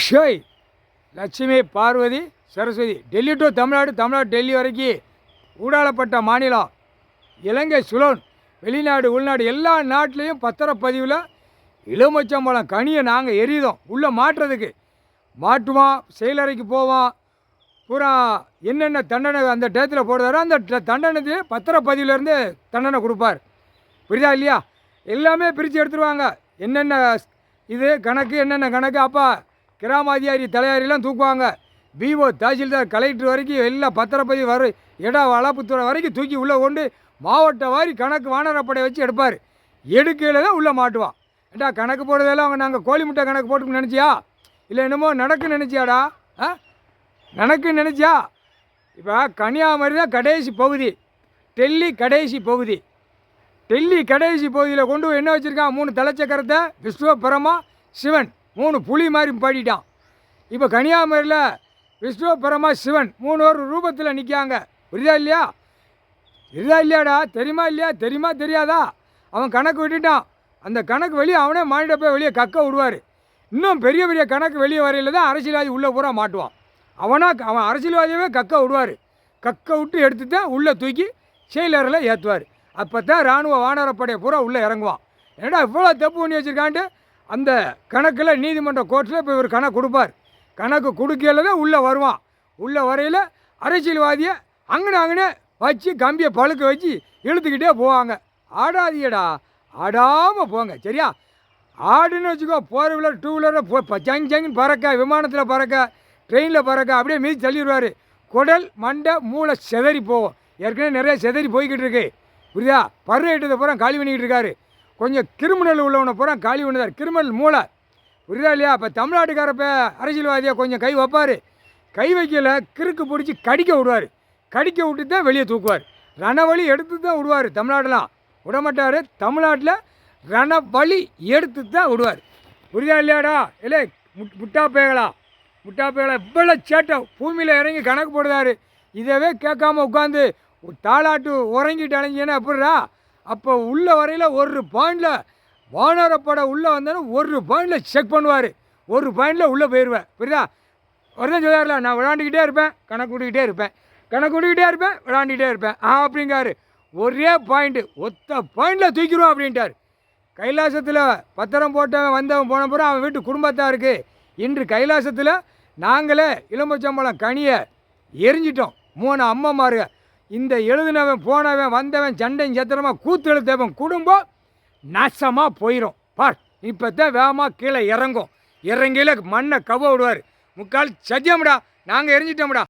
ஷோய் Lakshmi Parvati Saraswati. Delhi to Tamil Nadu, Tamil Nadu Delhi வரைக்கும் ஊடாளப்பட்ட மாநிலம் இலங்கை சுலோன். வெளிநாடு உள்நாடு எல்லா நாட்டிலையும் பத்திரப்பதிவில் எலுமிச்சம்பழம் கனியை நாங்கள் எரியுதோம் உள்ளே மாட்டுறதுக்கு. மாட்டுவோம், செயலறைக்கு போவோம், பூரா என்னென்ன தண்டனை அந்த டயத்தில் போடுறாரோ அந்த தண்டனைக்கு பத்திரப்பதிவிலேருந்து தண்டனை கொடுப்பார். புரியுதா இல்லையா? எல்லாமே பிரித்து எடுத்துருவாங்க. என்னென்ன இது கணக்கு, என்னென்ன கணக்கு. அப்போ கிராம அதிகாரி தலையாரிலாம் தூக்குவாங்க. பிஓ தாசில்தார் கலெக்டர் வரைக்கும் எல்லாம் பத்திரப்பதிவு வரும் இடம் வளப்புத்துறை வரைக்கும் தூக்கி உள்ளே கொண்டு மாவட்ட வாரி கணக்கு வானரப்படை வச்சு எடுப்பார். எடுக்கையில் தான் உள்ளே மாட்டுவான். ஏண்டா கணக்கு போடுறதெல்லாம் அவங்க நாங்கள் கோழி முட்டை கணக்கு போட்டுன்னு நினச்சியா? இல்லை என்னமோ நடக்குன்னு நினச்சியாடா? நடக்குன்னு நினச்சியா? இப்போ கன்னியாகுமரி தான் கடைசி பகுதி, டெல்லி கடைசி பகுதி. டெல்லி கடைசி பகுதியில் கொண்டு போய் என்ன வச்சுருக்கான்? 3 தலைச்சக்கரத்தை, விஷ்ணு பிரமா சிவன், 3 புலி மாதிரி பாடிட்டான். இப்போ கன்னியாகுமரியில் விஷ்ணு பிரமா சிவன் 3 ஒரு ரூபத்தில் நிற்காங்க. புரியுதா இல்லையா? புரியுதா இல்லையாடா? தெரியுமா இல்லையா? தெரியுமா தெரியாதா? அவன் கணக்கு விட்டுட்டான். அந்த கணக்கு வெளியே அவனே மாநில போய் வெளியே கக்க விடுவார். இன்னும் பெரிய பெரிய கணக்கு வெளியே வரையில் தான் அரசியல்வாதி உள்ளே பூரா மாட்டுவான். அவன் அரசியல்வாதியவே கக்க விடுவார். கக்க விட்டு எடுத்து தான் உள்ளே தூக்கி செயலரில் ஏற்றுவார். அப்போ தான் இராணுவ வானரப்படையை பூரா உள்ளே இறங்குவான். ஏன்னா இவ்வளோ தப்பு பண்ணி வச்சுருக்கான்ட்டு அந்த கணக்கில் நீதிமன்ற கோர்ட்டில் இப்போ இவர் கணக்கு கொடுப்பார். கணக்கு கொடுக்கையில் தான் உள்ளே வருவான். உள்ளே வரையில் அரசியல்வாதியை அங்கனே வச்சு கம்பியை பழுக்க வச்சு இழுத்துக்கிட்டே போவாங்க. ஆடாதீடா, ஆடாமல் போங்க சரியா? ஆடுன்னு வச்சுக்கோ, 4 வீலர் 2 வீலரில் ஜங்கின்னு பறக்க, விமானத்தில் பறக்க, ட்ரெயினில் பறக்க, அப்படியே மீதி தள்ளிடுவார். குடல் மண்டை மூளை செதறி போகும். ஏற்கனவே நிறைய செதறி போய்கிட்டு இருக்கு. புரியுதா? பர்றேட்டதை பூரா காலி பண்ணிக்கிட்டு இருக்காரு. கொஞ்சம் கிரிமினல் உள்ளவனை பூரா காலி பண்ணுறார். கிரிமினல் மூளை. புரியுதா இல்லையா? இப்போ தமிழ்நாட்டுக்காரப்ப அரசியல்வாதியாக கொஞ்சம் கை வைப்பார். கை வைக்கல கிறுக்கு பிடிச்சி கடிக்க விடுவார். கடிக்க விட்டு தான் வெளியே தூக்குவார். ரணவழி எடுத்து தான் விடுவார். தமிழ்நாடெலாம் விடமாட்டார். தமிழ்நாட்டில் ரணவழி எடுத்து தான் விடுவார். புரியுதா இல்லையாடா? இல்லை முட்டாப்பேகளா இவ்வளோ சேட்டை பூமியில் இறங்கி கணக்கு போடுறாரு. இதவே கேட்காம உட்காந்து தாளாட்டு உறங்கிட்டு அலைஞ்சின்னா எப்படிரா? அப்போ உள்ள வரையில் 1 பாயிண்டில் வானரப்படை உள்ளே வந்தாலும் 1 பாயிண்டில் செக் பண்ணுவார். 1 பாயிண்டில் உள்ளே போயிடுவேன். புரியுதா? ஒருதான் சொல்லுவார்ல, நான் விளாண்டுக்கிட்டே இருப்பேன், கணக்கு விட்டுக்கிட்டே இருப்பேன், விளாண்டுக்கிட்டே இருப்பேன் அப்படிங்காரு. ஒரே பாயிண்ட்டு, ஒத்த பாயிண்டில் தூக்கிடுவோம் அப்படின்ட்டார். கைலாசத்தில் பத்திரம் போட்டவன் வந்தவன் போன பிறகு அவன் வீட்டு குடும்பத்தாருக்கு இன்று கைலாசத்தில் நாங்களே எலுமிச்சம்பழம் கனியை எரிஞ்சிட்டோம். 3 அம்மாமாருங்க. இந்த எழுதினவன் போனவன் வந்தவன் சண்டையும் சத்திரமாக கூத்து எழுத்தவன் குடும்பம் நாசமாக போயிடும். பார், இப்போ தான் வேகமாக கீழே இறங்கும். இறங்கியில் மண்ணை கவ விடுவார். முக்கால் சத்தியம்டா, நாங்கள் எரிஞ்சிட்டோம்டா.